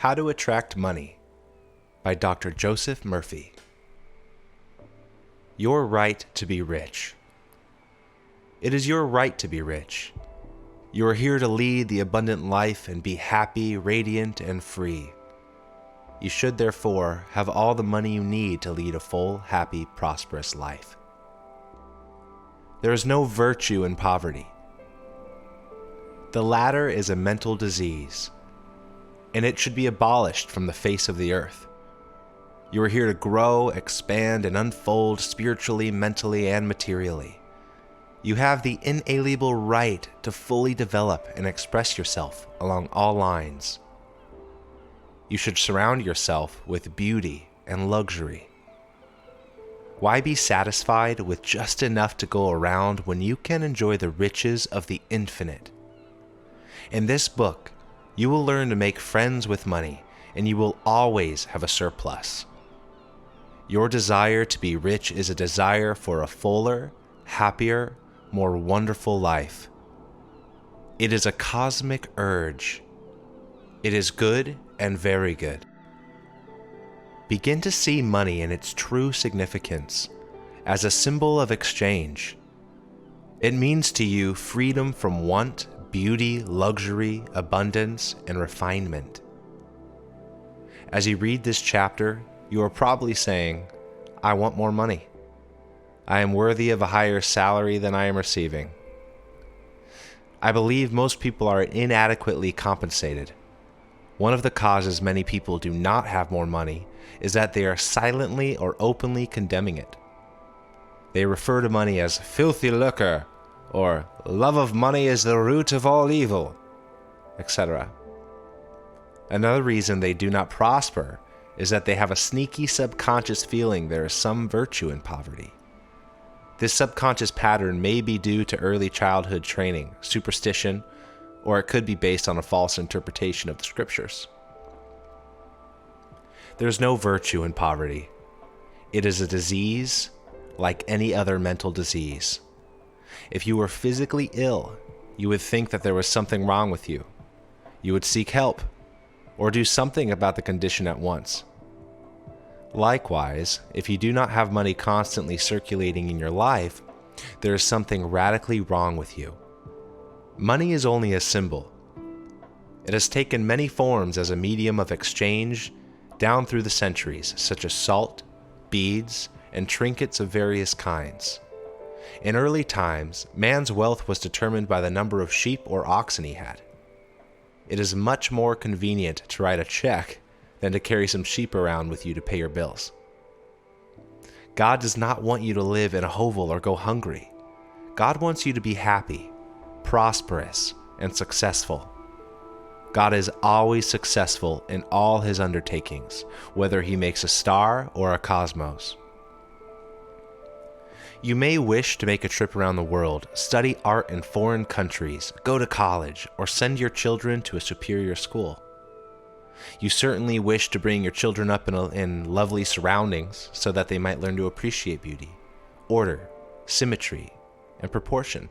How to Attract Money by Dr. Joseph Murphy. Your right to be rich. It is your right to be rich. You are here to lead the abundant life and be happy, radiant, and free. You should therefore have all the money you need to lead a full, happy, prosperous life. There is no virtue in poverty. The latter is a mental disease, and it should be abolished from the face of the earth. You are here to grow, expand, and unfold spiritually, mentally, and materially. You have the inalienable right to fully develop and express yourself along all lines. You should surround yourself with beauty and luxury. Why be satisfied with just enough to go around when you can enjoy the riches of the infinite? In this book, you will learn to make friends with money, and you will always have a surplus. Your desire to be rich is a desire for a fuller, happier, more wonderful life. It is a cosmic urge. It is good and very good. Begin to see money in its true significance as a symbol of exchange. It means to you freedom from want, beauty, luxury, abundance, and refinement. As you read this chapter, you are probably saying, I want more money. I am worthy of a higher salary than I am receiving. I believe most people are inadequately compensated. One of the causes many people do not have more money is that they are silently or openly condemning it. They refer to money as filthy lucre, or love of money is the root of all evil, etc. Another reason they do not prosper is that they have a sneaky subconscious feeling there is some virtue in poverty. This subconscious pattern may be due to early childhood training, superstition, or it could be based on a false interpretation of the scriptures. There is no virtue in poverty. It is a disease like any other mental disease. If you were physically ill, you would think that there was something wrong with you. You would seek help, or do something about the condition at once. Likewise, if you do not have money constantly circulating in your life, there is something radically wrong with you. Money is only a symbol. It has taken many forms as a medium of exchange down through the centuries, such as salt, beads, and trinkets of various kinds. In early times, man's wealth was determined by the number of sheep or oxen he had. It is much more convenient to write a check than to carry some sheep around with you to pay your bills. God does not want you to live in a hovel or go hungry. God wants you to be happy, prosperous, and successful. God is always successful in all his undertakings, whether he makes a star or a cosmos. You may wish to make a trip around the world, study art in foreign countries, go to college, or send your children to a superior school. You certainly wish to bring your children up in lovely surroundings so that they might learn to appreciate beauty, order, symmetry, and proportion.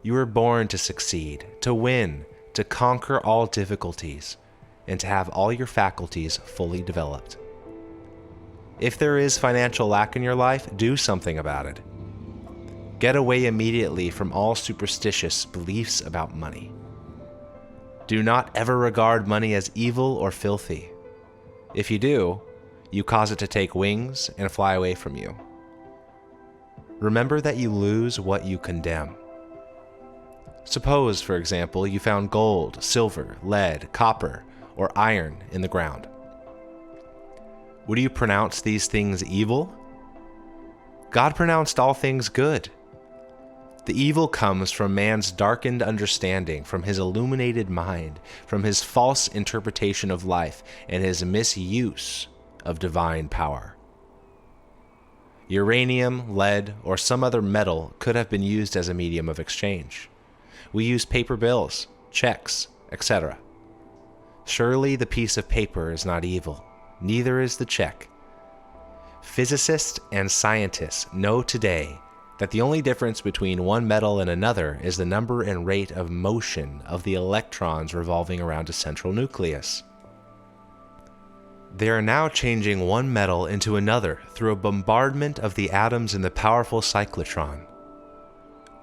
You were born to succeed, to win, to conquer all difficulties, and to have all your faculties fully developed. If there is financial lack in your life, do something about it. Get away immediately from all superstitious beliefs about money. Do not ever regard money as evil or filthy. If you do, you cause it to take wings and fly away from you. Remember that you lose what you condemn. Suppose, for example, you found gold, silver, lead, copper, or iron in the ground. Would you pronounce these things evil? God pronounced all things good. The evil comes from man's darkened understanding, from his illuminated mind, from his false interpretation of life, and his misuse of divine power. Uranium, lead, or some other metal could have been used as a medium of exchange. We use paper bills, checks, etc. Surely the piece of paper is not evil. Neither is the check. Physicists and scientists know today that the only difference between one metal and another is the number and rate of motion of the electrons revolving around a central nucleus. They are now changing one metal into another through a bombardment of the atoms in the powerful cyclotron.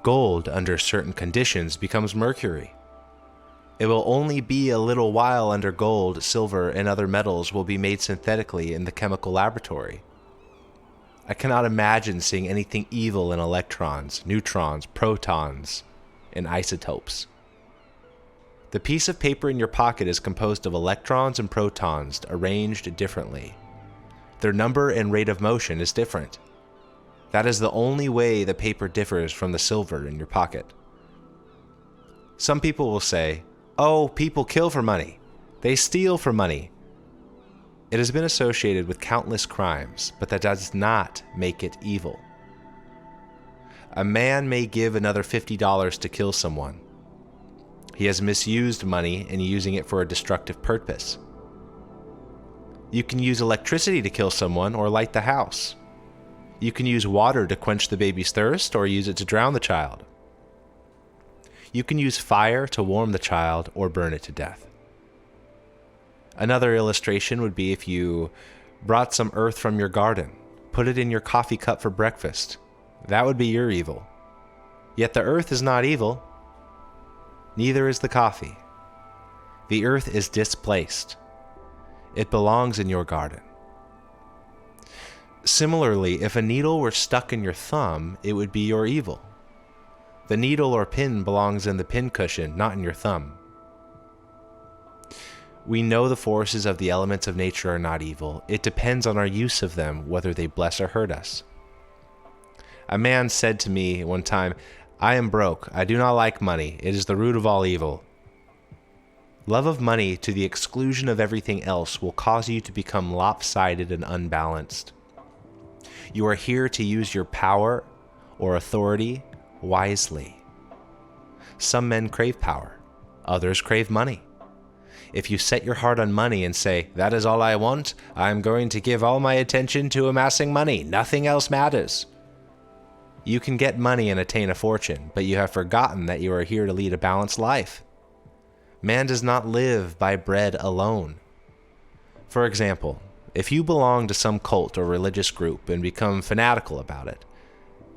Gold, under certain conditions, becomes mercury. It will only be a little while under gold, silver, and other metals will be made synthetically in the chemical laboratory. I cannot imagine seeing anything evil in electrons, neutrons, protons, and isotopes. The piece of paper in your pocket is composed of electrons and protons arranged differently. Their number and rate of motion is different. That is the only way the paper differs from the silver in your pocket. Some people will say, "Oh, people kill for money. They steal for money." It has been associated with countless crimes, but that does not make it evil. A man may give another $50 to kill someone. He has misused money and using it for a destructive purpose. You can use electricity to kill someone or light the house. You can use water to quench the baby's thirst or use it to drown the child. You can use fire to warm the child or burn it to death. Another illustration would be if you brought some earth from your garden, put it in your coffee cup for breakfast. That would be your evil. Yet the earth is not evil. Neither is the coffee. The earth is displaced. It belongs in your garden. Similarly, if a needle were stuck in your thumb, it would be your evil. The needle or pin belongs in the pin cushion, not in your thumb. We know the forces of the elements of nature are not evil. It depends on our use of them, whether they bless or hurt us. A man said to me one time, "I am broke. I do not like money. It is the root of all evil." Love of money to the exclusion of everything else will cause you to become lopsided and unbalanced. You are here to use your power or authority wisely. Some men crave power. Others crave money. If you set your heart on money and say, "That is all I want, I am going to give all my attention to amassing money. Nothing else matters." You can get money and attain a fortune, but you have forgotten that you are here to lead a balanced life. Man does not live by bread alone. For example, if you belong to some cult or religious group and become fanatical about it,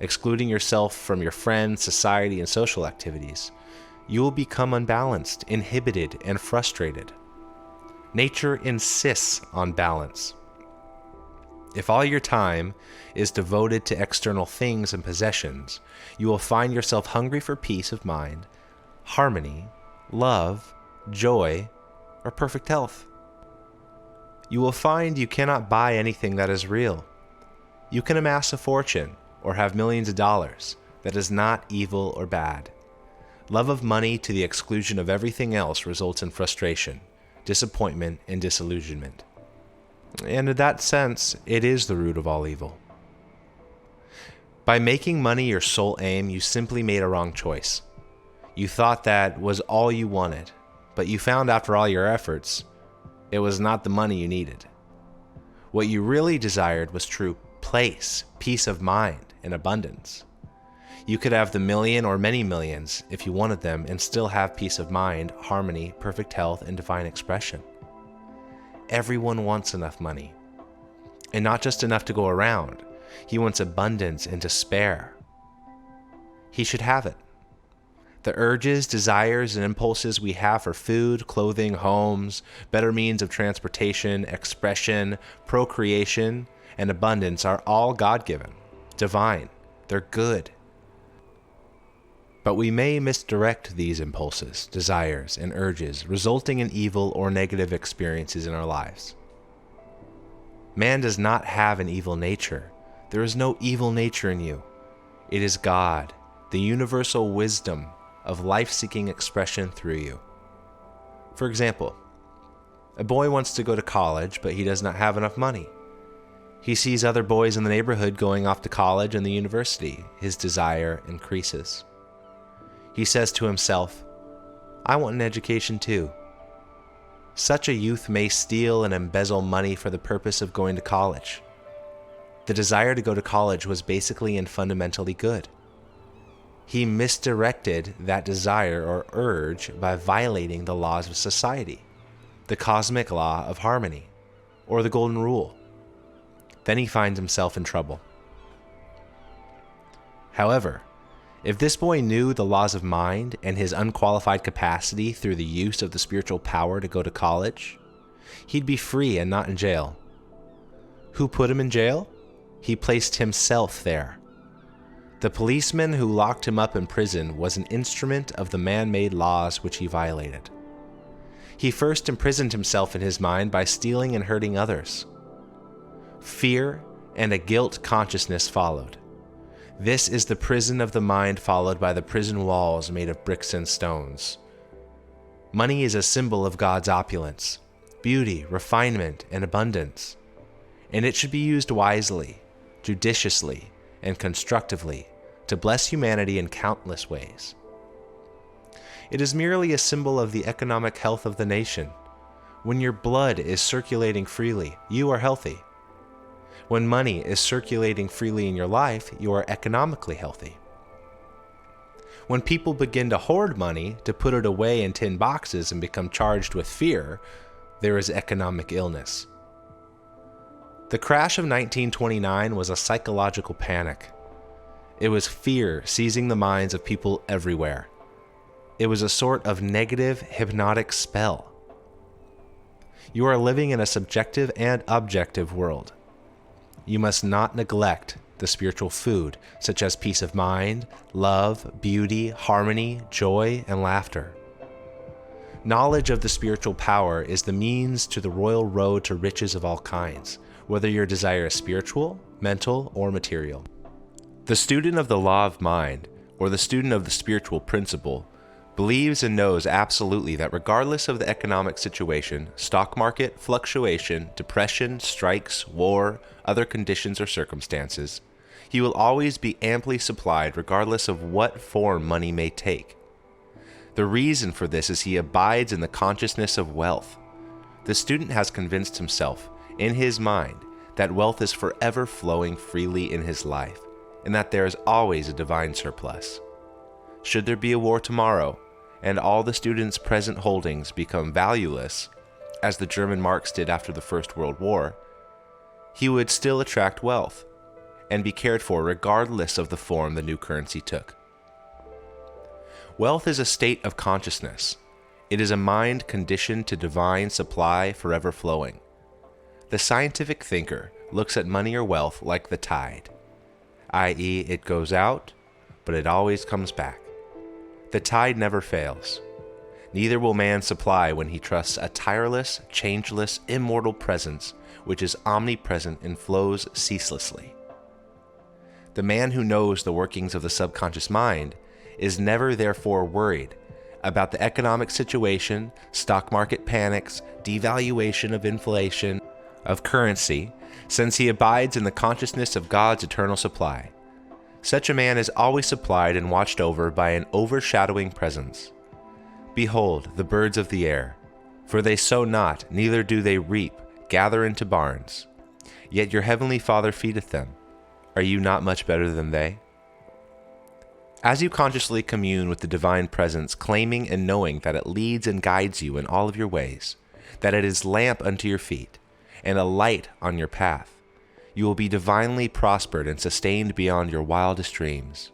excluding yourself from your friends, society, and social activities, you will become unbalanced, inhibited, and frustrated. Nature insists on balance. If all your time is devoted to external things and possessions, you will find yourself hungry for peace of mind, harmony, love, joy, or perfect health. You will find you cannot buy anything that is real. You can amass a fortune or have millions of dollars. That is not evil or bad. Love of money to the exclusion of everything else results in frustration, disappointment, and disillusionment. And in that sense, it is the root of all evil. By making money your sole aim, you simply made a wrong choice. You thought that was all you wanted, but you found after all your efforts, it was not the money you needed. What you really desired was true place, peace of mind, and abundance. You could have the million or many millions if you wanted them and still have peace of mind, harmony, perfect health, and divine expression. Everyone wants enough money. And not just enough to go around. He wants abundance and to spare. He should have it. The urges, desires, and impulses we have for food, clothing, homes, better means of transportation, expression, procreation, and abundance are all God-given, divine. They're good. But we may misdirect these impulses, desires, and urges, resulting in evil or negative experiences in our lives. Man does not have an evil nature. There is no evil nature in you. It is God, the universal wisdom of life-seeking expression through you. For example, a boy wants to go to college, but he does not have enough money. He sees other boys in the neighborhood going off to college and the university. His desire increases. He says to himself, "I want an education too." Such a youth may steal and embezzle money for the purpose of going to college. The desire to go to college was basically and fundamentally good. He misdirected that desire or urge by violating the laws of society, the cosmic law of harmony, or the golden rule. Then he finds himself in trouble. However, if this boy knew the laws of mind and his unqualified capacity through the use of the spiritual power to go to college, he'd be free and not in jail. Who put him in jail? He placed himself there. The policeman who locked him up in prison was an instrument of the man-made laws which he violated. He first imprisoned himself in his mind by stealing and hurting others. Fear and a guilt consciousness followed. This is the prison of the mind, followed by the prison walls made of bricks and stones. Money is a symbol of God's opulence, beauty, refinement, and abundance, and it should be used wisely, judiciously, and constructively to bless humanity in countless ways. It is merely a symbol of the economic health of the nation. When your blood is circulating freely, you are healthy. When money is circulating freely in your life, you are economically healthy. When people begin to hoard money to put it away in tin boxes and become charged with fear, there is economic illness. The crash of 1929 was a psychological panic. It was fear seizing the minds of people everywhere. It was a sort of negative hypnotic spell. You are living in a subjective and objective world. You must not neglect the spiritual food, such as peace of mind, love, beauty, harmony, joy, and laughter. Knowledge of the spiritual power is the means to the royal road to riches of all kinds, whether your desire is spiritual, mental, or material. The student of the law of mind, or the student of the spiritual principle, believes and knows absolutely that regardless of the economic situation, stock market, fluctuation, depression, strikes, war, other conditions or circumstances, he will always be amply supplied regardless of what form money may take. The reason for this is he abides in the consciousness of wealth. The student has convinced himself, in his mind, that wealth is forever flowing freely in his life, and that there is always a divine surplus. Should there be a war tomorrow, and all the student's present holdings become valueless, as the German marks did after the First World War, he would still attract wealth, and be cared for regardless of the form the new currency took. Wealth is a state of consciousness. It is a mind conditioned to divine supply forever flowing. The scientific thinker looks at money or wealth like the tide, i.e., it goes out, but it always comes back. The tide never fails. Neither will man supply when he trusts a tireless, changeless, immortal presence which is omnipresent and flows ceaselessly. The man who knows the workings of the subconscious mind is never therefore worried about the economic situation, stock market panics, devaluation of inflation, of currency, since he abides in the consciousness of God's eternal supply. Such a man is always supplied and watched over by an overshadowing presence. Behold, the birds of the air, for they sow not, neither do they reap, gather into barns. Yet your heavenly Father feedeth them. Are you not much better than they? As you consciously commune with the divine presence, claiming and knowing that it leads and guides you in all of your ways, that it is lamp unto your feet, and a light on your path, you will be divinely prospered and sustained beyond your wildest dreams.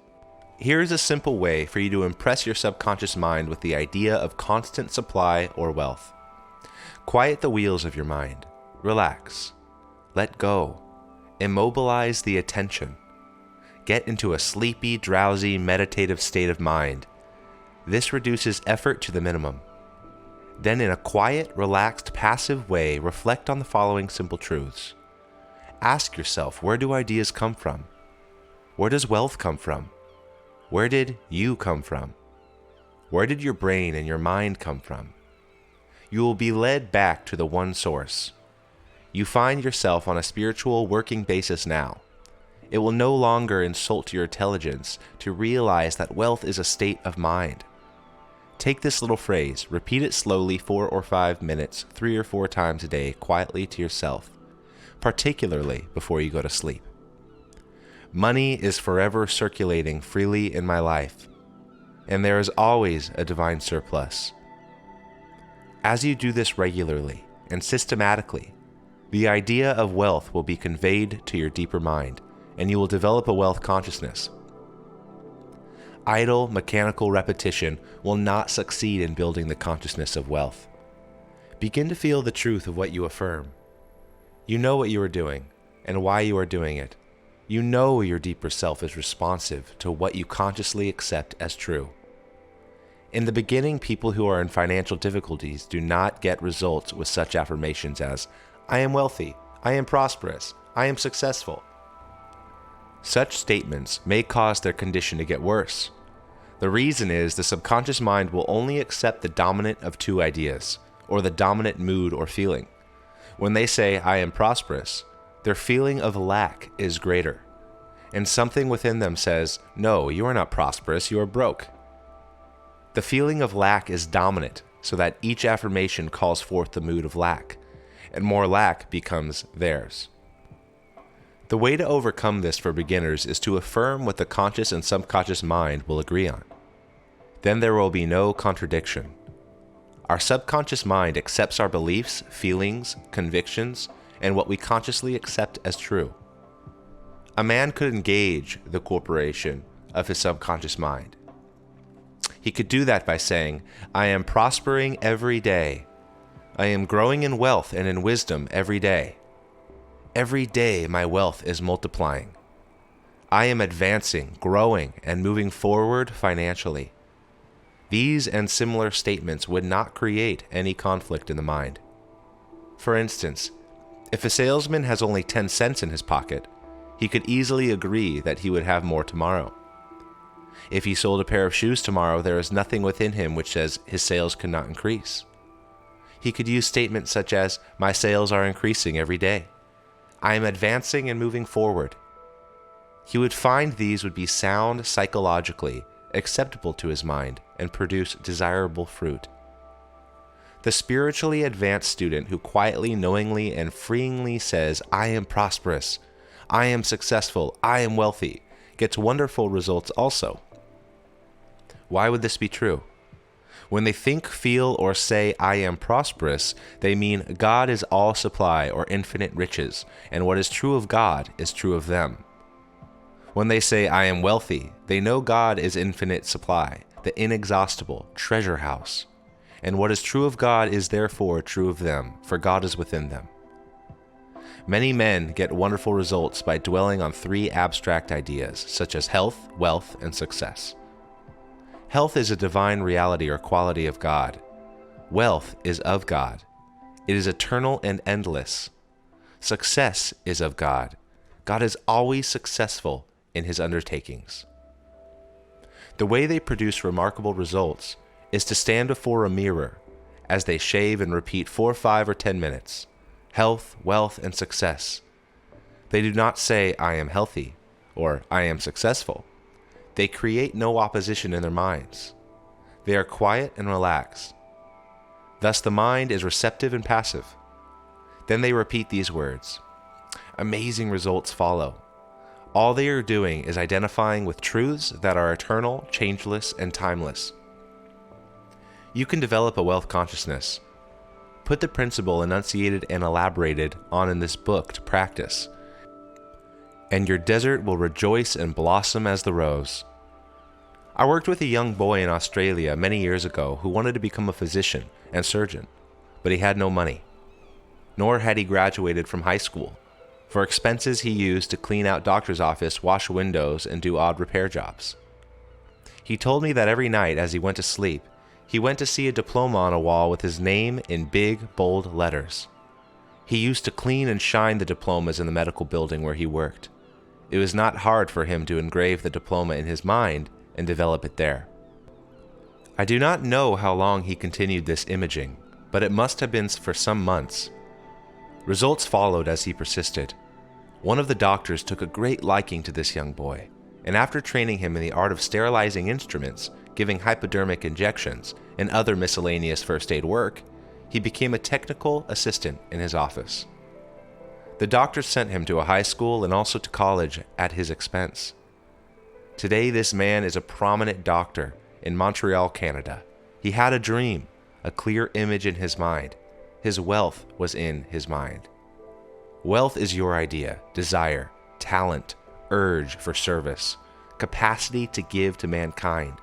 Here is a simple way for you to impress your subconscious mind with the idea of constant supply or wealth. Quiet the wheels of your mind. Relax. Let go. Immobilize the attention. Get into a sleepy, drowsy, meditative state of mind. This reduces effort to the minimum. Then in a quiet, relaxed, passive way, reflect on the following simple truths. Ask yourself, where do ideas come from? Where does wealth come from? Where did you come from? Where did your brain and your mind come from? You will be led back to the one source. You find yourself on a spiritual working basis now. It will no longer insult your intelligence to realize that wealth is a state of mind. Take this little phrase, repeat it slowly 4 or 5 minutes, 3 or 4 times a day, quietly to yourself, particularly before you go to sleep. Money is forever circulating freely in my life, and there is always a divine surplus. As you do this regularly and systematically, the idea of wealth will be conveyed to your deeper mind, and you will develop a wealth consciousness. Idle, mechanical repetition will not succeed in building the consciousness of wealth. Begin to feel the truth of what you affirm. You know what you are doing and why you are doing it. You know your deeper self is responsive to what you consciously accept as true. In the beginning, people who are in financial difficulties do not get results with such affirmations as, I am wealthy, I am prosperous, I am successful. Such statements may cause their condition to get worse. The reason is the subconscious mind will only accept the dominant of two ideas, or the dominant mood or feeling. When they say, I am prosperous, their feeling of lack is greater, and something within them says, no, you are not prosperous, you are broke. The feeling of lack is dominant, so that each affirmation calls forth the mood of lack, and more lack becomes theirs. The way to overcome this for beginners is to affirm what the conscious and subconscious mind will agree on. Then there will be no contradiction. Our subconscious mind accepts our beliefs, feelings, convictions, and what we consciously accept as true. A man could engage the corporation of his subconscious mind. He could do that by saying, I am prospering every day. I am growing in wealth and in wisdom every day. Every day my wealth is multiplying. I am advancing, growing, and moving forward financially. These and similar statements would not create any conflict in the mind. For instance, if a salesman has only 10 cents in his pocket, he could easily agree that he would have more tomorrow. If he sold a pair of shoes tomorrow, there is nothing within him which says his sales could not increase. He could use statements such as, my sales are increasing every day. I am advancing and moving forward. He would find these would be sound psychologically, acceptable to his mind, and produce desirable fruit. The spiritually advanced student who quietly, knowingly, and freeingly says, I am prosperous, I am successful, I am wealthy, gets wonderful results also. Why would this be true? When they think, feel, or say, I am prosperous, they mean God is all supply or infinite riches, and what is true of God is true of them. When they say, I am wealthy, they know God is infinite supply, the inexhaustible treasure house. And what is true of God is therefore true of them, for God is within them. Many men get wonderful results by dwelling on three abstract ideas, such as health, wealth, and success. Health is a divine reality or quality of God. Wealth is of God. It is eternal and endless. Success is of God. God is always successful in his undertakings. The way they produce remarkable results is to stand before a mirror as they shave and repeat 4, 5, or 10 minutes. Health, wealth, and success. They do not say, I am healthy, or I am successful. They create no opposition in their minds. They are quiet and relaxed. Thus the mind is receptive and passive. Then they repeat these words. Amazing results follow. All they are doing is identifying with truths that are eternal, changeless, and timeless. You can develop a wealth consciousness. Put the principle enunciated and elaborated on in this book to practice, and your desert will rejoice and blossom as the rose. I worked with a young boy in Australia many years ago who wanted to become a physician and surgeon, but he had no money. Nor had he graduated from high school. For expenses he used to clean out doctor's office, wash windows, and do odd repair jobs. He told me that every night as he went to sleep, he went to see a diploma on a wall with his name in big, bold letters. He used to clean and shine the diplomas in the medical building where he worked. It was not hard for him to engrave the diploma in his mind and develop it there. I do not know how long he continued this imaging, but it must have been for some months. Results followed as he persisted. One of the doctors took a great liking to this young boy, and after training him in the art of sterilizing instruments, giving hypodermic injections, and other miscellaneous first aid work, he became a technical assistant in his office. The doctor sent him to a high school and also to college at his expense. Today, this man is a prominent doctor in Montreal, Canada. He had a dream, a clear image in his mind. His wealth was in his mind. Wealth is your idea, desire, talent, urge for service, capacity to give to mankind,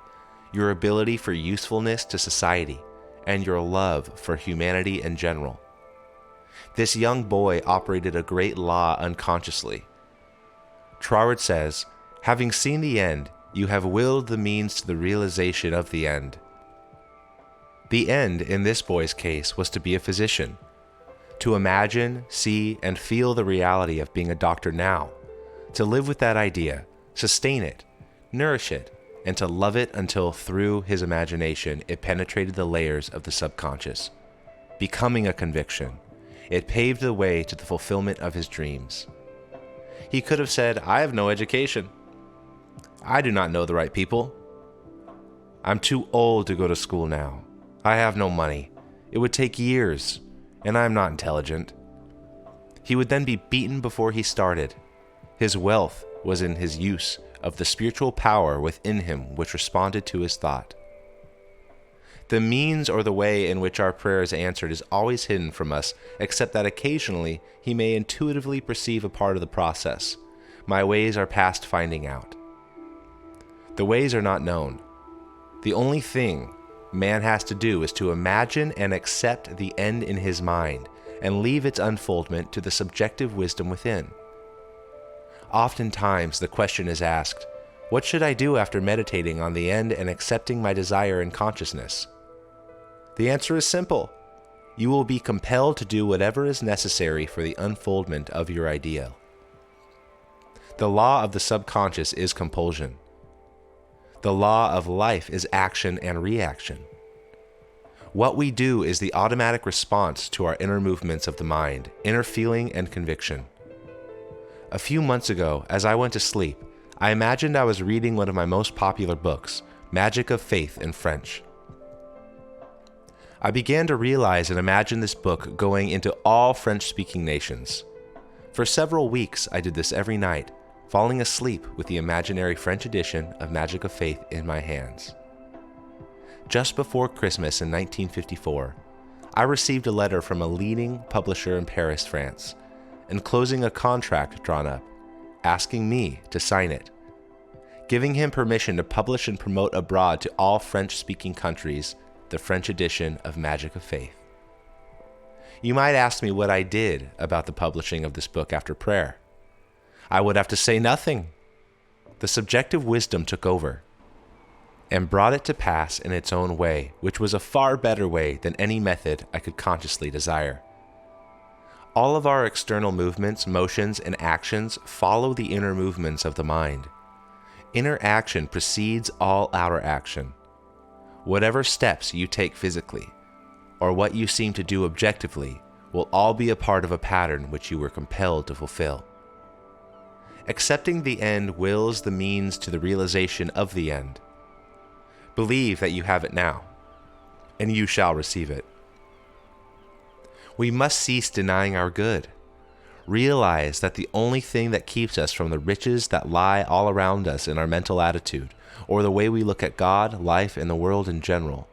your ability for usefulness to society, and your love for humanity in general. This young boy operated a great law unconsciously. Troward says, having seen the end, you have willed the means to the realization of the end. The end in this boy's case was to be a physician, to imagine, see, and feel the reality of being a doctor now, to live with that idea, sustain it, nourish it, and to love it until through his imagination it penetrated the layers of the subconscious, becoming a conviction. It paved the way to the fulfillment of his dreams. He could have said, I have no education. I do not know the right people. I'm too old to go to school now. I have no money. It would take years, and I'm not intelligent. He would then be beaten before he started. His wealth was in his use of the spiritual power within him which responded to his thought. The means or the way in which our prayer is answered is always hidden from us, except that occasionally he may intuitively perceive a part of the process. My ways are past finding out. The ways are not known. The only thing man has to do is to imagine and accept the end in his mind and leave its unfoldment to the subjective wisdom within. Oftentimes the question is asked, what should I do after meditating on the end and accepting my desire in consciousness? The answer is simple. You will be compelled to do whatever is necessary for the unfoldment of your ideal. The law of the subconscious is compulsion. The law of life is action and reaction. What we do is the automatic response to our inner movements of the mind, inner feeling and conviction. A few months ago, as I went to sleep, I imagined I was reading one of my most popular books, Magic of Faith in French. I began to realize and imagine this book going into all French-speaking nations. For several weeks, I did this every night, falling asleep with the imaginary French edition of Magic of Faith in my hands. Just before Christmas in 1954, I received a letter from a leading publisher in Paris, France, enclosing a contract drawn up, asking me to sign it, giving him permission to publish and promote abroad to all French-speaking countries the French edition of Magic of Faith. You might ask me what I did about the publishing of this book after prayer. I would have to say nothing. The subjective wisdom took over and brought it to pass in its own way, which was a far better way than any method I could consciously desire. All of our external movements, motions, and actions follow the inner movements of the mind. Inner action precedes all outer action. Whatever steps you take physically, or what you seem to do objectively, will all be a part of a pattern which you were compelled to fulfill. Accepting the end wills the means to the realization of the end. Believe that you have it now, and you shall receive it. We must cease denying our good. Realize that the only thing that keeps us from the riches that lie all around us in our mental attitude, or the way we look at God, life, and the world in general.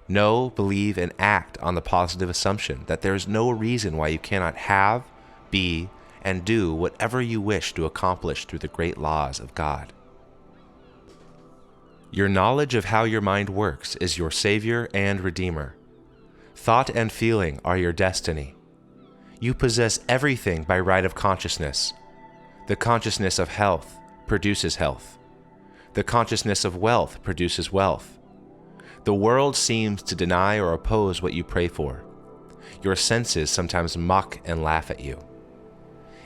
Know, believe, and act on the positive assumption that there is no reason why you cannot have, be, and do whatever you wish to accomplish through the great laws of God. Your knowledge of how your mind works is your Savior and Redeemer. Thought and feeling are your destiny. You possess everything by right of consciousness. The consciousness of health produces health. The consciousness of wealth produces wealth. The world seems to deny or oppose what you pray for. Your senses sometimes mock and laugh at you.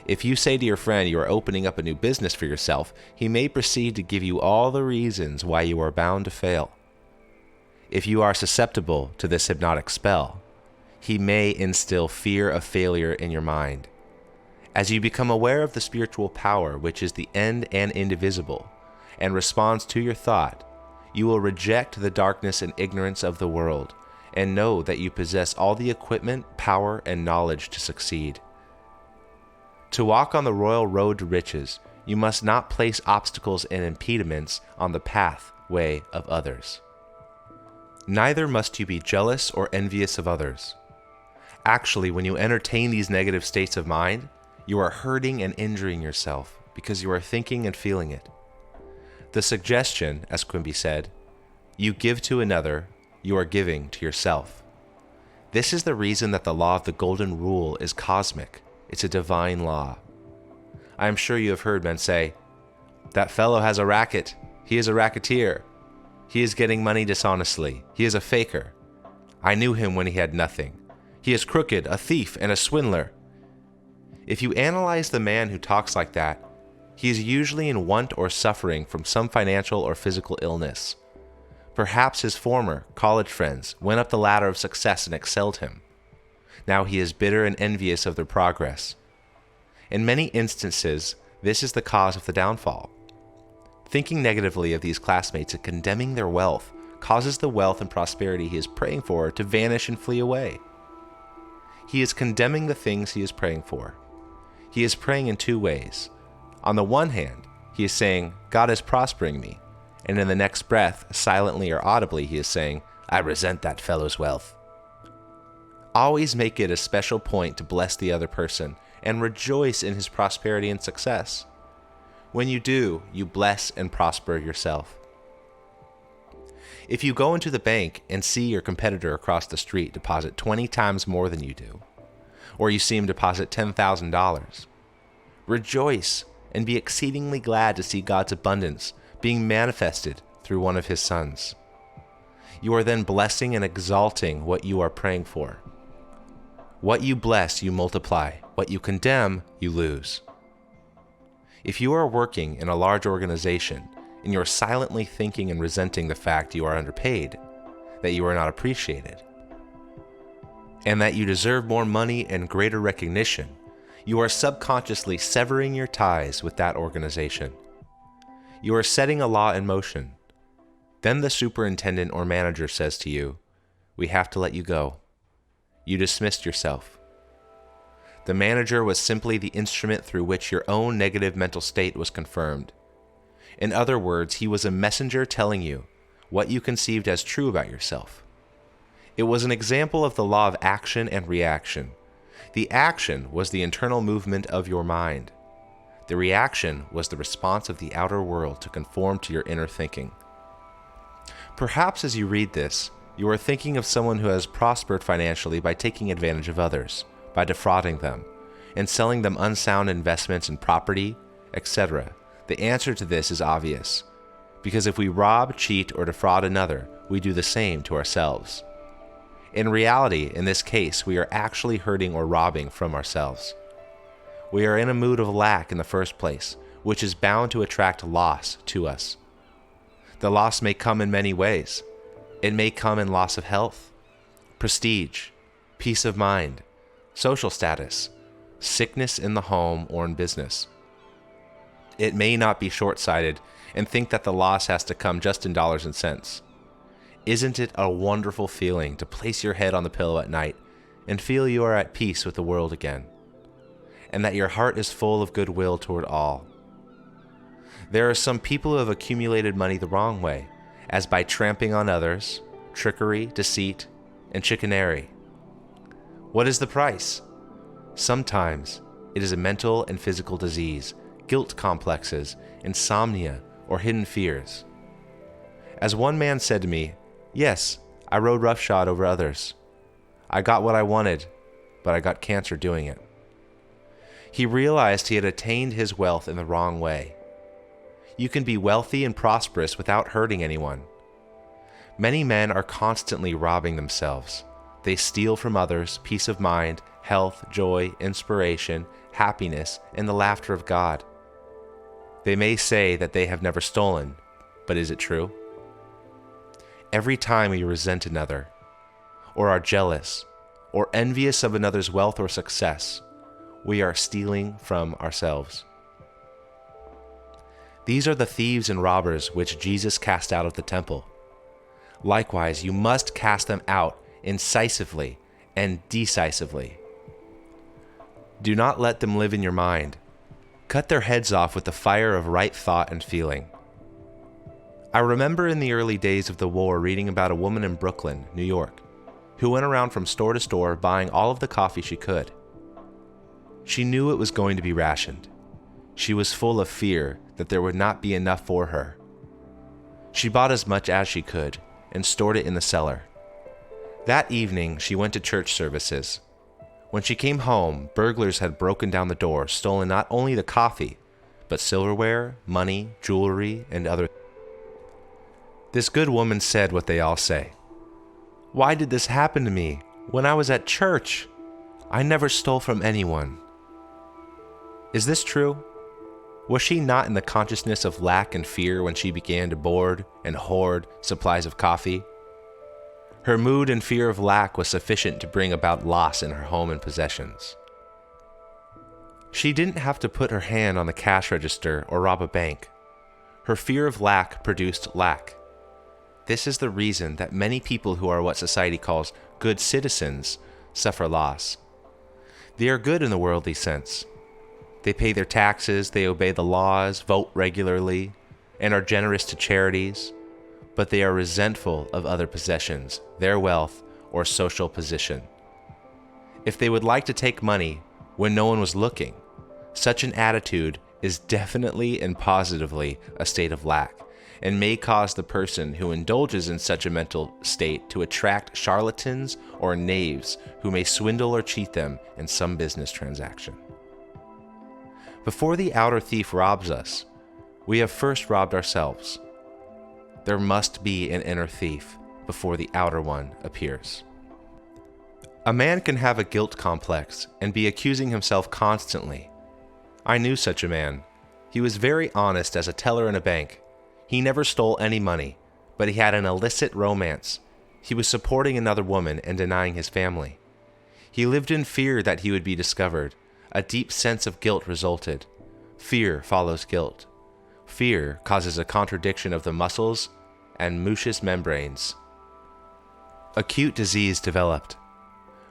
If you say to your friend you are opening up a new business for yourself, he may proceed to give you all the reasons why you are bound to fail. If you are susceptible to this hypnotic spell, he may instill fear of failure in your mind. As you become aware of the spiritual power, which is the end and indivisible, and responds to your thought, you will reject the darkness and ignorance of the world, and know that you possess all the equipment, power, and knowledge to succeed. To walk on the royal road to riches, you must not place obstacles and impediments on the pathway of others. Neither must you be jealous or envious of others. Actually, when you entertain these negative states of mind, you are hurting and injuring yourself because you are thinking and feeling it. The suggestion, as Quimby said, you give to another, you are giving to yourself. This is the reason that the law of the golden rule is cosmic. It's a divine law. I am sure you have heard men say, "That fellow has a racket. He is a racketeer. He is getting money dishonestly. He is a faker. I knew him when he had nothing. He is crooked, a thief, and a swindler." If you analyze the man who talks like that, he is usually in want or suffering from some financial or physical illness. Perhaps his former college friends went up the ladder of success and excelled him. Now he is bitter and envious of their progress. In many instances, this is the cause of the downfall. Thinking negatively of these classmates and condemning their wealth causes the wealth and prosperity he is praying for to vanish and flee away. He is condemning the things he is praying for. He is praying in two ways. On the one hand, he is saying, "God is prospering me," and in the next breath, silently or audibly, he is saying, "I resent that fellow's wealth." Always make it a special point to bless the other person and rejoice in his prosperity and success. When you do, you bless and prosper yourself. If you go into the bank and see your competitor across the street deposit 20 times more than you do, or you see him deposit $10,000, rejoice and be exceedingly glad to see God's abundance being manifested through one of his sons. You are then blessing and exalting what you are praying for. What you bless, you multiply. What you condemn, you lose. If you are working in a large organization and you are silently thinking and resenting the fact you are underpaid, that you are not appreciated, and that you deserve more money and greater recognition, you are subconsciously severing your ties with that organization. You are setting a law in motion. Then the superintendent or manager says to you, "We have to let you go." You dismissed yourself. The manager was simply the instrument through which your own negative mental state was confirmed. In other words, he was a messenger telling you what you conceived as true about yourself. It was an example of the law of action and reaction. The action was the internal movement of your mind. The reaction was the response of the outer world to conform to your inner thinking. Perhaps as you read this, you are thinking of someone who has prospered financially by taking advantage of others, by defrauding them, and selling them unsound investments in property, etc. The answer to this is obvious, because if we rob, cheat, or defraud another, we do the same to ourselves. In reality, in this case, we are actually hurting or robbing from ourselves. We are in a mood of lack in the first place, which is bound to attract loss to us. The loss may come in many ways. It may come in loss of health, prestige, peace of mind, social status, sickness in the home or in business. It may not be short-sighted and think that the loss has to come just in dollars and cents. Isn't it a wonderful feeling to place your head on the pillow at night and feel you are at peace with the world again, and that your heart is full of goodwill toward all? There are some people who have accumulated money the wrong way, as by tramping on others, trickery, deceit, and chicanery. What is the price? Sometimes it is a mental and physical disease, guilt complexes, insomnia, or hidden fears. As one man said to me, "Yes, I rode roughshod over others. I got what I wanted, but I got cancer doing it." He realized he had attained his wealth in the wrong way. You can be wealthy and prosperous without hurting anyone. Many men are constantly robbing themselves. They steal from others peace of mind, health, joy, inspiration, happiness, and the laughter of God. They may say that they have never stolen, but is it true? Every time we resent another, or are jealous, or envious of another's wealth or success, we are stealing from ourselves. These are the thieves and robbers which Jesus cast out of the temple. Likewise, you must cast them out incisively and decisively. Do not let them live in your mind. Cut their heads off with the fire of right thought and feeling. I remember in the early days of the war reading about a woman in Brooklyn, New York, who went around from store to store buying all of the coffee she could. She knew it was going to be rationed. She was full of fear that there would not be enough for her. She bought as much as she could and stored it in the cellar. That evening, she went to church services. When she came home, burglars had broken down the door, stolen not only the coffee, but silverware, money, jewelry, and other. This good woman said what they all say. Why did this happen to me when I was at church? I never stole from anyone. Is this true? Was she not in the consciousness of lack and fear when she began to board and hoard supplies of coffee? Her mood and fear of lack was sufficient to bring about loss in her home and possessions. She didn't have to put her hand on the cash register or rob a bank. Her fear of lack produced lack. This is the reason that many people who are what society calls good citizens suffer loss. They are good in the worldly sense. They pay their taxes, they obey the laws, vote regularly, and are generous to charities, but they are resentful of other possessions, their wealth, or social position. If they would like to take money when no one was looking, such an attitude is definitely and positively a state of lack, and may cause the person who indulges in such a mental state to attract charlatans or knaves who may swindle or cheat them in some business transaction. Before the outer thief robs us, we have first robbed ourselves. There must be an inner thief before the outer one appears. A man can have a guilt complex and be accusing himself constantly. I knew such a man. He was very honest as a teller in a bank. He never stole any money, but he had an illicit romance. He was supporting another woman and denying his family. He lived in fear that he would be discovered. A deep sense of guilt resulted. Fear follows guilt. Fear causes a contraction of the muscles and mucous membranes. Acute disease developed.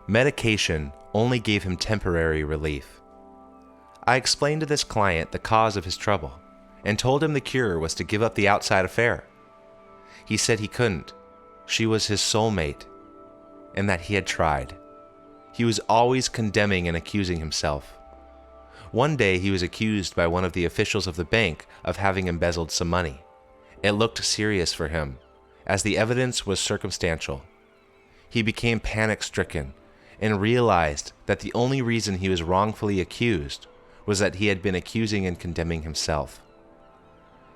Medication only gave him temporary relief. I explained to this client the cause of his trouble and told him the cure was to give up the outside affair. He said he couldn't. She was his soulmate, and that he had tried. He was always condemning and accusing himself. One day he was accused by one of the officials of the bank of having embezzled some money. It looked serious for him, as the evidence was circumstantial. He became panic-stricken and realized that the only reason he was wrongfully accused was that he had been accusing and condemning himself.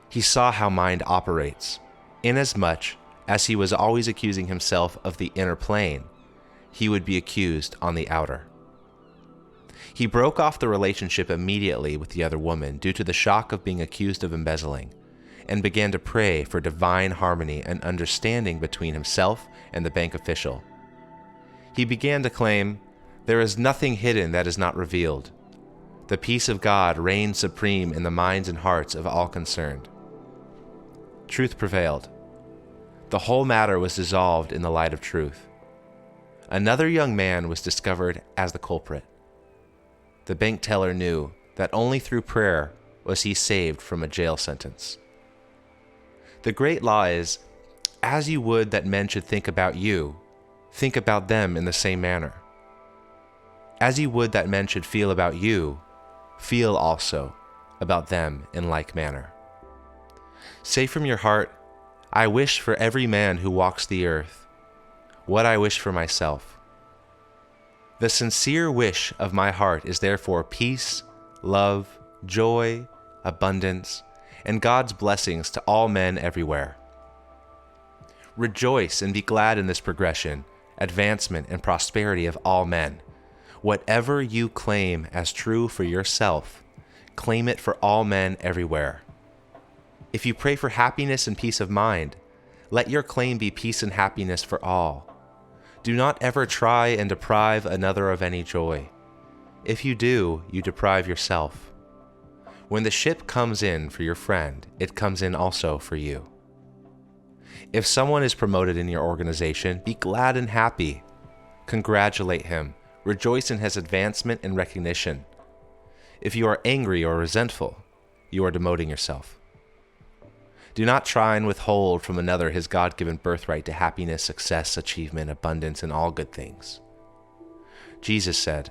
He saw how mind operates. Inasmuch as he was always accusing himself of the inner plane, he would be accused on the outer. He broke off the relationship immediately with the other woman due to the shock of being accused of embezzling, and began to pray for divine harmony and understanding between himself and the bank official. He began to claim, "There is nothing hidden that is not revealed. The peace of God reigns supreme in the minds and hearts of all concerned." Truth prevailed. The whole matter was dissolved in the light of truth. Another young man was discovered as the culprit. The bank teller knew that only through prayer was he saved from a jail sentence. The great law is, as you would that men should think about you, think about them in the same manner. As you would that men should feel about you, feel also about them in like manner. Say from your heart, "I wish for every man who walks the earth what I wish for myself." The sincere wish of my heart is therefore peace, love, joy, abundance, and God's blessings to all men everywhere. Rejoice and be glad in this progression, advancement, and prosperity of all men. Whatever you claim as true for yourself, claim it for all men everywhere. If you pray for happiness and peace of mind, let your claim be peace and happiness for all. Do not ever try and deprive another of any joy. If you do, you deprive yourself. When the ship comes in for your friend, it comes in also for you. If someone is promoted in your organization, be glad and happy. Congratulate him, rejoice in his advancement and recognition. If you are angry or resentful, you are demoting yourself. Do not try and withhold from another his God-given birthright to happiness, success, achievement, abundance, and all good things. Jesus said,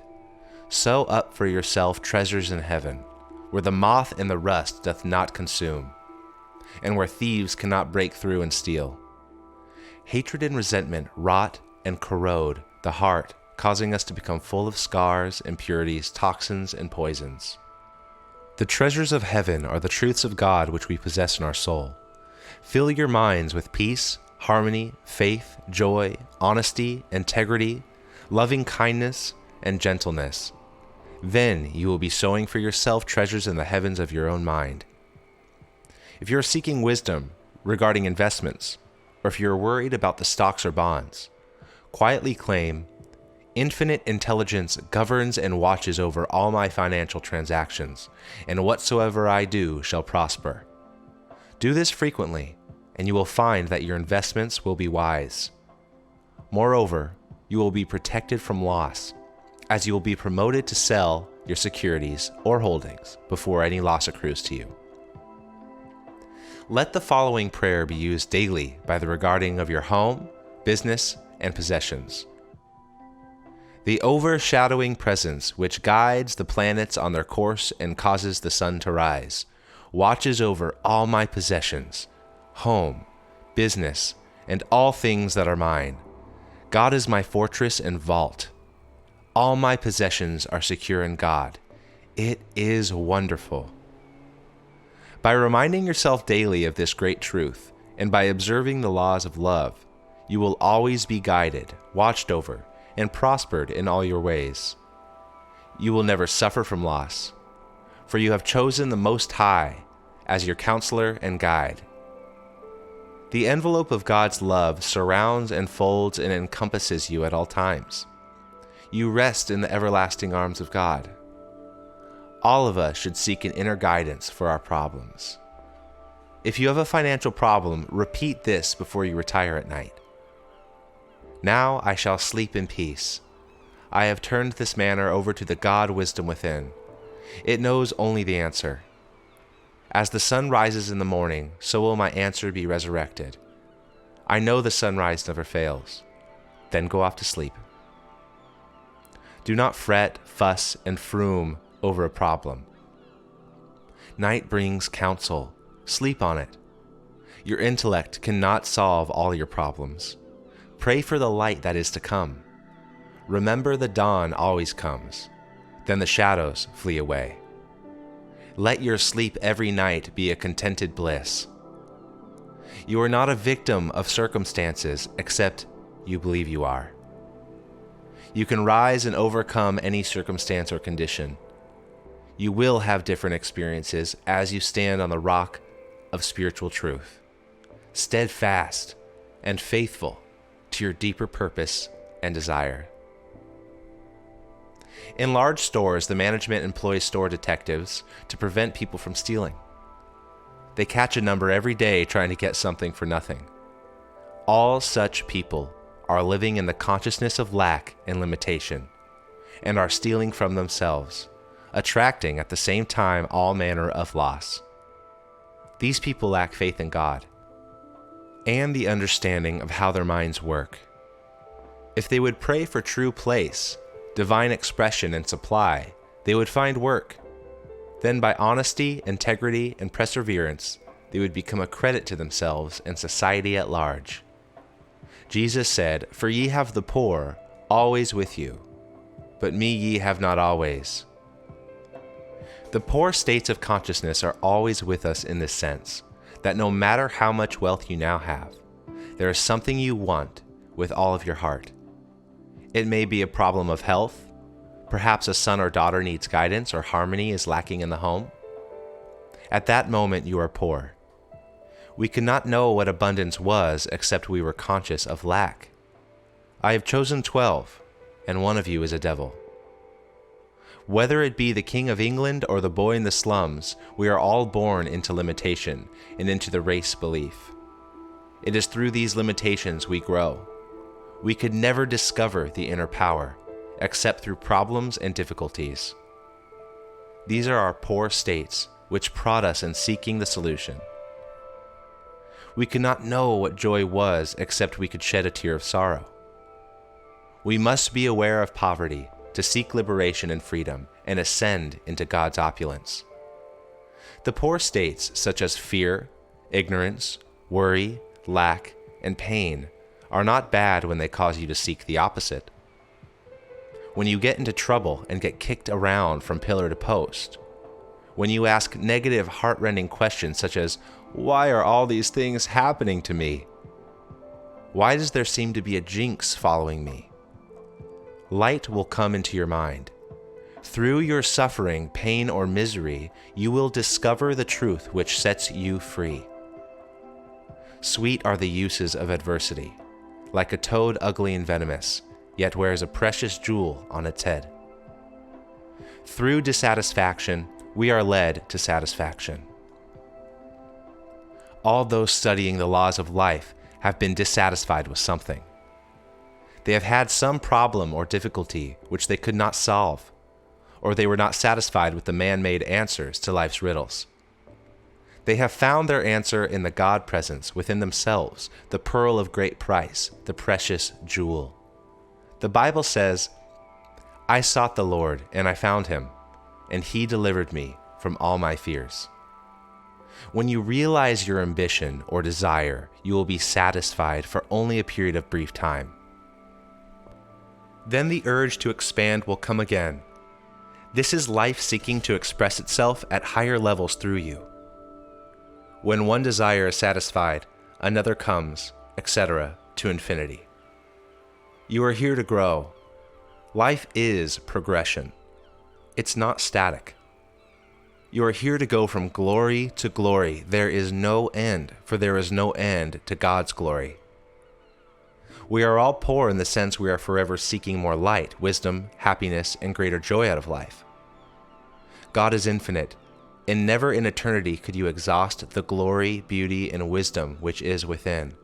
"Sow up for yourself treasures in heaven, where the moth and the rust doth not consume, and where thieves cannot break through and steal." Hatred and resentment rot and corrode the heart, causing us to become full of scars, impurities, toxins, and poisons. The treasures of heaven are the truths of God which we possess in our soul. Fill your minds with peace, harmony, faith, joy, honesty, integrity, loving kindness, and gentleness. Then you will be sowing for yourself treasures in the heavens of your own mind. If you are seeking wisdom regarding investments, or if you are worried about the stocks or bonds, quietly claim, "Infinite intelligence governs and watches over all my financial transactions, and whatsoever I do shall prosper." Do this frequently, and you will find that your investments will be wise. Moreover, you will be protected from loss, as you will be promoted to sell your securities or holdings before any loss accrues to you. Let the following prayer be used daily by the regarding of your home, business, and possessions. The overshadowing presence which guides the planets on their course and causes the sun to rise, watches over all my possessions, home, business, and all things that are mine. God is my fortress and vault. All my possessions are secure in God. It is wonderful. By reminding yourself daily of this great truth, and by observing the laws of love, you will always be guided, watched over, and prospered in all your ways. You will never suffer from loss, for you have chosen the Most High as your counselor and guide. The envelope of God's love surrounds and folds and encompasses you at all times. You rest in the everlasting arms of God. All of us should seek an inner guidance for our problems. If you have a financial problem, repeat this before you retire at night. Now I shall sleep in peace. I have turned this matter over to the God wisdom within. It knows only the answer. As the sun rises in the morning, so will my answer be resurrected. I know the sunrise never fails. Then go off to sleep. Do not fret, fuss, and fume over a problem. Night brings counsel. Sleep on it. Your intellect cannot solve all your problems. Pray for the light that is to come. Remember the dawn always comes. Then the shadows flee away. Let your sleep every night be a contented bliss. You are not a victim of circumstances except you believe you are. You can rise and overcome any circumstance or condition. You will have different experiences as you stand on the rock of spiritual truth, steadfast and faithful to your deeper purpose and desire. In large stores, the management employs store detectives to prevent people from stealing. They catch a number every day trying to get something for nothing. All such people are living in the consciousness of lack and limitation, and are stealing from themselves, attracting at the same time all manner of loss. These people lack faith in God and the understanding of how their minds work. If they would pray for true place, divine expression, and supply, they would find work. Then by honesty, integrity, and perseverance, they would become a credit to themselves and society at large. Jesus said, "For ye have the poor always with you, but me ye have not always." The poor states of consciousness are always with us in this sense, that no matter how much wealth you now have, there is something you want with all of your heart. It may be a problem of health. Perhaps a son or daughter needs guidance, or harmony is lacking in the home. At that moment, you are poor. We could not know what abundance was except we were conscious of lack. I have chosen 12, and one of you is a devil. Whether it be the King of England or the boy in the slums, we are all born into limitation and into the race belief. It is through these limitations we grow. We could never discover the inner power except through problems and difficulties. These are our poor states, which prod us in seeking the solution. We could not know what joy was except we could shed a tear of sorrow. We must be aware of poverty to seek liberation and freedom and ascend into God's opulence. The poor states, such as fear, ignorance, worry, lack, and pain, are not bad when they cause you to seek the opposite. When you get into trouble and get kicked around from pillar to post, when you ask negative, heart-rending questions such as, "Why are all these things happening to me? Why does there seem to be a jinx following me?" Light will come into your mind. Through your suffering, pain, or misery, you will discover the truth which sets you free. Sweet are the uses of adversity. Like a toad ugly and venomous, yet wears a precious jewel on its head. Through dissatisfaction, we are led to satisfaction. All those studying the laws of life have been dissatisfied with something. They have had some problem or difficulty which they could not solve, or they were not satisfied with the man-made answers to life's riddles. They have found their answer in the God presence within themselves, the pearl of great price, the precious jewel. The Bible says, "I sought the Lord, and I found him, and he delivered me from all my fears." When you realize your ambition or desire, you will be satisfied for only a period of brief time. Then the urge to expand will come again. This is life seeking to express itself at higher levels through you. When one desire is satisfied, another comes, etc., to infinity. You are here to grow. Life is progression. It's not static. You are here to go from glory to glory. There is no end, for there is no end to God's glory. We are all poor in the sense we are forever seeking more light, wisdom, happiness, and greater joy out of life. God is infinite, and never in eternity could you exhaust the glory, beauty, and wisdom which is within.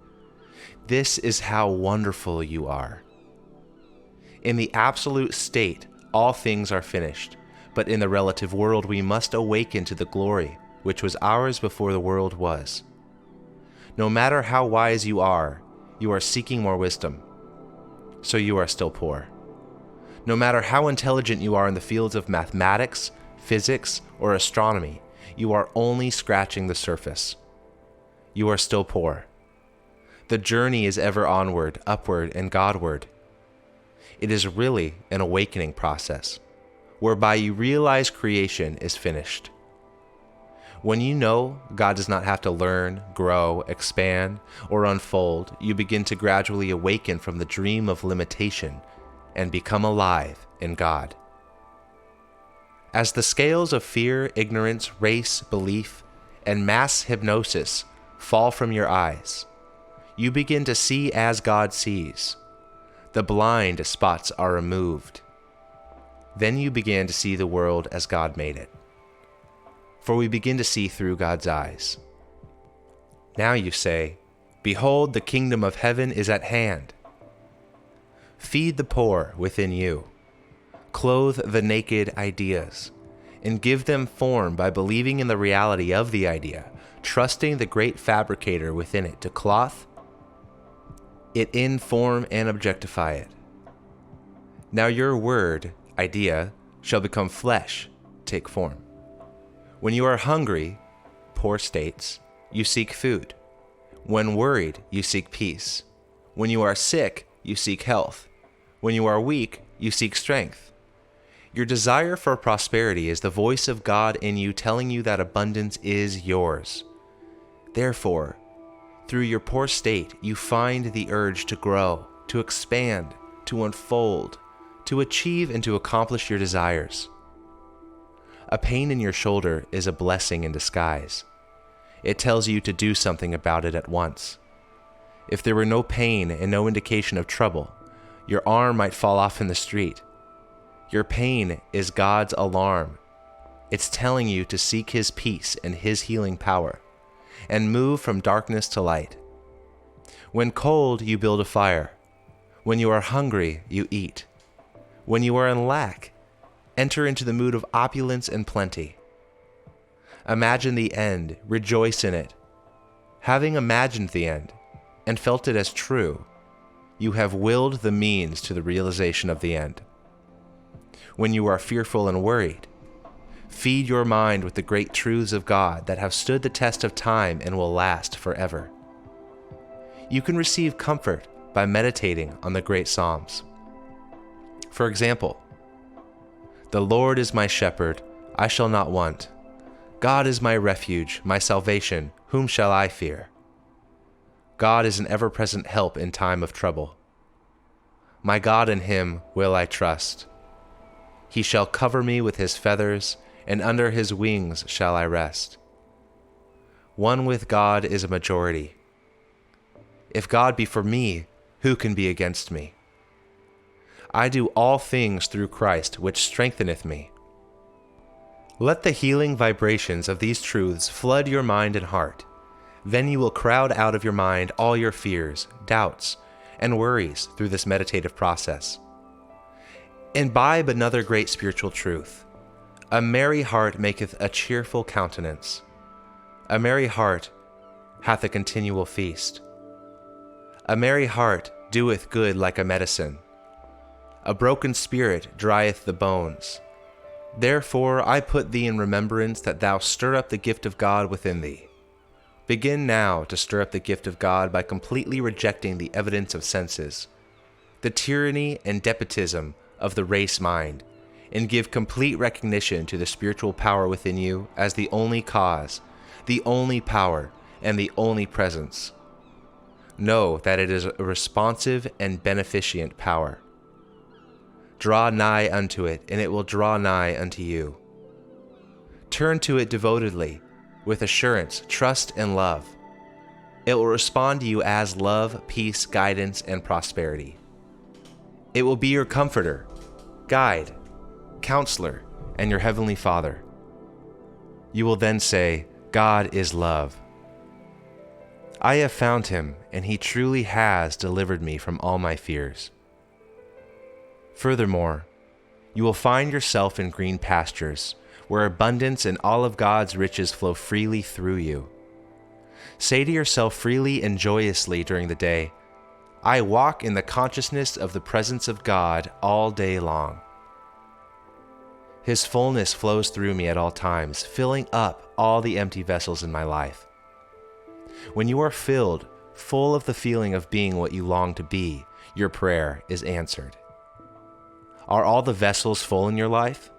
This is how wonderful you are. In the absolute state, all things are finished, but in the relative world we must awaken to the glory which was ours before the world was. No matter how wise you are seeking more wisdom, so you are still poor. No matter how intelligent you are in the fields of mathematics, physics, or astronomy, you are only scratching the surface. You are still poor. The journey is ever onward, upward, and Godward. It is really an awakening process, whereby you realize creation is finished. When you know God does not have to learn, grow, expand, or unfold, you begin to gradually awaken from the dream of limitation and become alive in God. As the scales of fear, ignorance, race, belief, and mass hypnosis fall from your eyes, you begin to see as God sees. The blind spots are removed. Then you begin to see the world as God made it. For we begin to see through God's eyes. Now you say, "Behold, the kingdom of heaven is at hand." Feed the poor within you. Clothe the naked ideas, and give them form by believing in the reality of the idea, trusting the great fabricator within it to cloth it in form and objectify it. Now your word, idea, shall become flesh, take form. When you are hungry, poor states, you seek food. When worried, you seek peace. When you are sick, you seek health. When you are weak, you seek strength. Your desire for prosperity is the voice of God in you telling you that abundance is yours. Therefore, through your poor state, you find the urge to grow, to expand, to unfold, to achieve and to accomplish your desires. A pain in your shoulder is a blessing in disguise. It tells you to do something about it at once. If there were no pain and no indication of trouble, your arm might fall off in the street. Your pain is God's alarm. It's telling you to seek His peace and His healing power, and move from darkness to light. When cold, you build a fire. When you are hungry, you eat. When you are in lack, enter into the mood of opulence and plenty. Imagine the end, rejoice in it. Having imagined the end and felt it as true, you have willed the means to the realization of the end. When you are fearful and worried, feed your mind with the great truths of God that have stood the test of time and will last forever. You can receive comfort by meditating on the great Psalms. For example, "The Lord is my shepherd, I shall not want. God is my refuge, my salvation, whom shall I fear? God is an ever-present help in time of trouble. My God, in him will I trust. He shall cover me with his feathers, and under his wings shall I rest." One with God is a majority. If God be for me, who can be against me? I do all things through Christ, which strengtheneth me. Let the healing vibrations of these truths flood your mind and heart. Then you will crowd out of your mind all your fears, doubts, and worries through this meditative process. Imbibe another great spiritual truth. A merry heart maketh a cheerful countenance. A merry heart hath a continual feast. A merry heart doeth good like a medicine. A broken spirit drieth the bones. Therefore I put thee in remembrance that thou stir up the gift of God within thee. Begin now to stir up the gift of God by completely rejecting the evidence of senses, the tyranny and despotism of the race mind, and give complete recognition to the spiritual power within you as the only cause, the only power, and the only presence. Know that it is a responsive and beneficent power. Draw nigh unto it, and it will draw nigh unto you. Turn to it devotedly, with assurance, trust, and love. It will respond to you as love, peace, guidance, and prosperity. It will be your comforter, guide, counselor, and your heavenly Father. You will then say, "God is love. I have found him, and he truly has delivered me from all my fears." Furthermore, you will find yourself in green pastures, where abundance and all of God's riches flow freely through you. Say to yourself freely and joyously during the day, "I walk in the consciousness of the presence of God all day long. His fullness flows through me at all times, filling up all the empty vessels in my life." When you are filled, full of the feeling of being what you long to be, your prayer is answered. Are all the vessels full in your life?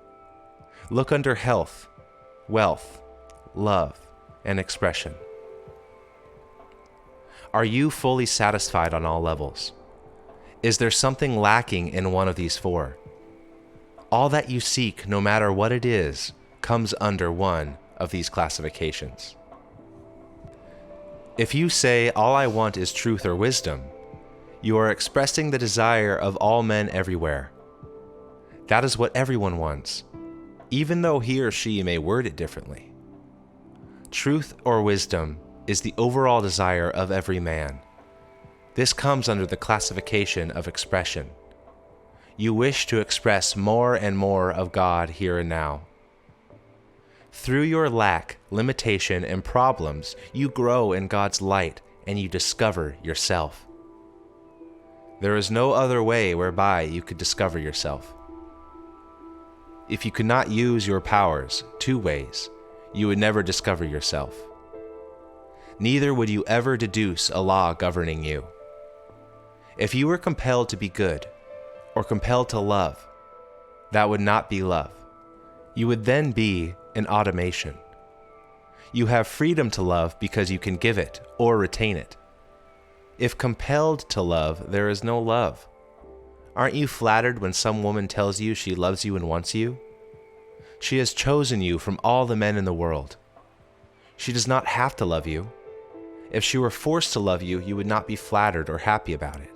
Look under health, wealth, love, and expression. Are you fully satisfied on all levels? Is there something lacking in one of these four? All that you seek, no matter what it is, comes under one of these classifications. If you say, "All I want is truth or wisdom," you are expressing the desire of all men everywhere. That is what everyone wants, even though he or she may word it differently. Truth or wisdom is the overall desire of every man. This comes under the classification of expression. You wish to express more and more of God here and now. Through your lack, limitation, and problems, you grow in God's light and you discover yourself. There is no other way whereby you could discover yourself. If you could not use your powers two ways, you would never discover yourself. Neither would you ever deduce a law governing you. If you were compelled to be good, or compelled to love, that would not be love. You would then be an automation. You have freedom to love because you can give it or retain it. If compelled to love, there is no love. Aren't you flattered when some woman tells you she loves you and wants you? She has chosen you from all the men in the world. She does not have to love you. If she were forced to love you, you would not be flattered or happy about it.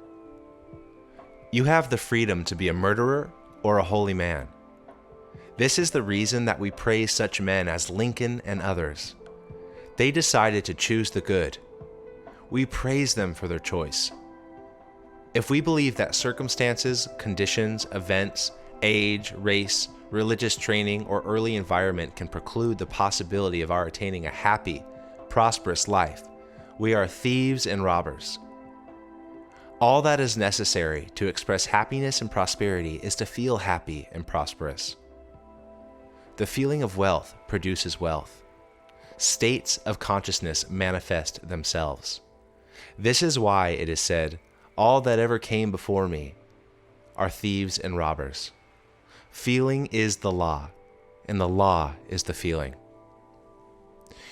You have the freedom to be a murderer or a holy man. This is the reason that we praise such men as Lincoln and others. They decided to choose the good. We praise them for their choice. If we believe that circumstances, conditions, events, age, race, religious training, or early environment can preclude the possibility of our attaining a happy, prosperous life. We are thieves and robbers. All that is necessary to express happiness and prosperity is to feel happy and prosperous. The feeling of wealth produces wealth. States of consciousness manifest themselves. This is why it is said, "All that ever came before me are thieves and robbers." Feeling is the law, and the law is the feeling.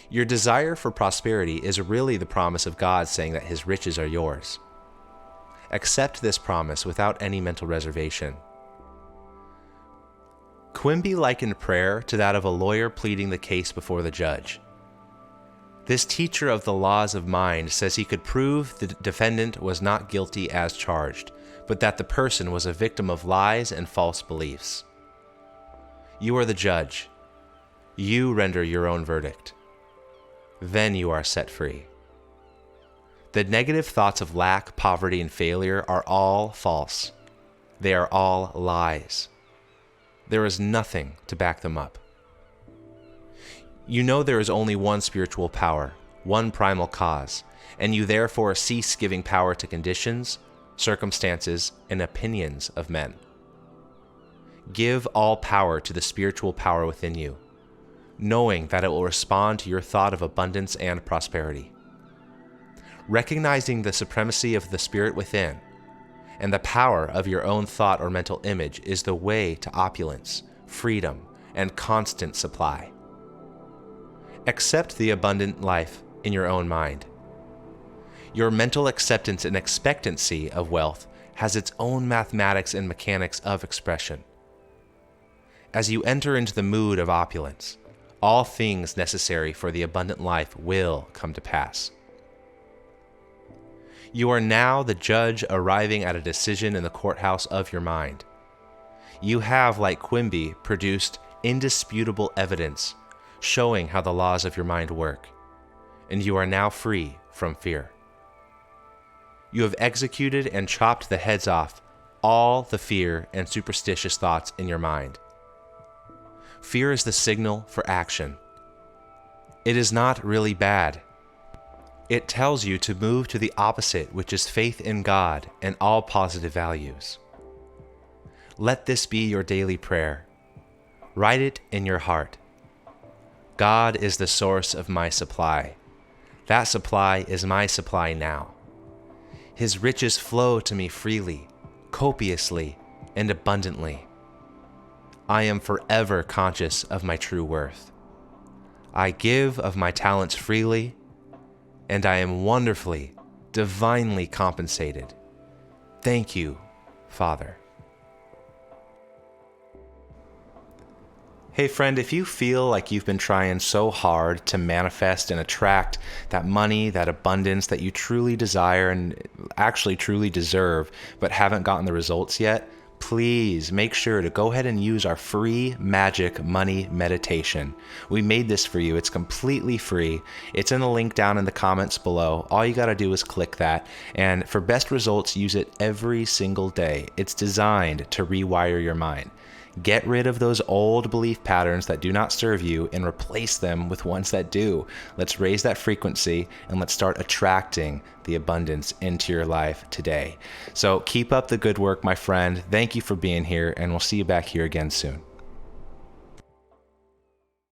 Your desire for prosperity is really the promise of God saying that His riches are yours. Accept this promise without any mental reservation. Quimby likened prayer to that of a lawyer pleading the case before the judge. This teacher of the laws of mind says he could prove the defendant was not guilty as charged, but that the person was a victim of lies and false beliefs. You are the judge. You render your own verdict. Then you are set free. The negative thoughts of lack, poverty, and failure are all false. They are all lies. There is nothing to back them up. You know there is only one spiritual power, one primal cause, and you therefore cease giving power to conditions, circumstances, and opinions of men. Give all power to the spiritual power within you, knowing that it will respond to your thought of abundance and prosperity. Recognizing the supremacy of the spirit within and the power of your own thought or mental image is the way to opulence, freedom, and constant supply. Accept the abundant life in your own mind. Your mental acceptance and expectancy of wealth has its own mathematics and mechanics of expression. As you enter into the mood of opulence, all things necessary for the abundant life will come to pass. You are now the judge arriving at a decision in the courthouse of your mind. You have, like Quimby, produced indisputable evidence showing how the laws of your mind work, and you are now free from fear. You have executed and chopped the heads off all the fear and superstitious thoughts in your mind. Fear is the signal for action. It is not really bad. It tells you to move to the opposite, which is faith in God and all positive values. Let this be your daily prayer. Write it in your heart. God is the source of my supply. That supply is my supply now. His riches flow to me freely, copiously, and abundantly. I am forever conscious of my true worth. I give of my talents freely, and I am wonderfully, divinely compensated. Thank you, Father. Hey friend, if you feel like you've been trying so hard to manifest and attract that money, that abundance that you truly desire and actually truly deserve, but haven't gotten the results yet, please make sure to go ahead and use our free magic money meditation. We made this for you. It's completely free. It's in the link down in the comments below. All you got to do is click that. And for best results, use it every single day. It's designed to rewire your mind. Get rid of those old belief patterns that do not serve you and replace them with ones that do. Let's raise that frequency and let's start attracting the abundance into your life today. So keep up the good work, my friend. Thank you for being here, and we'll see you back here again soon.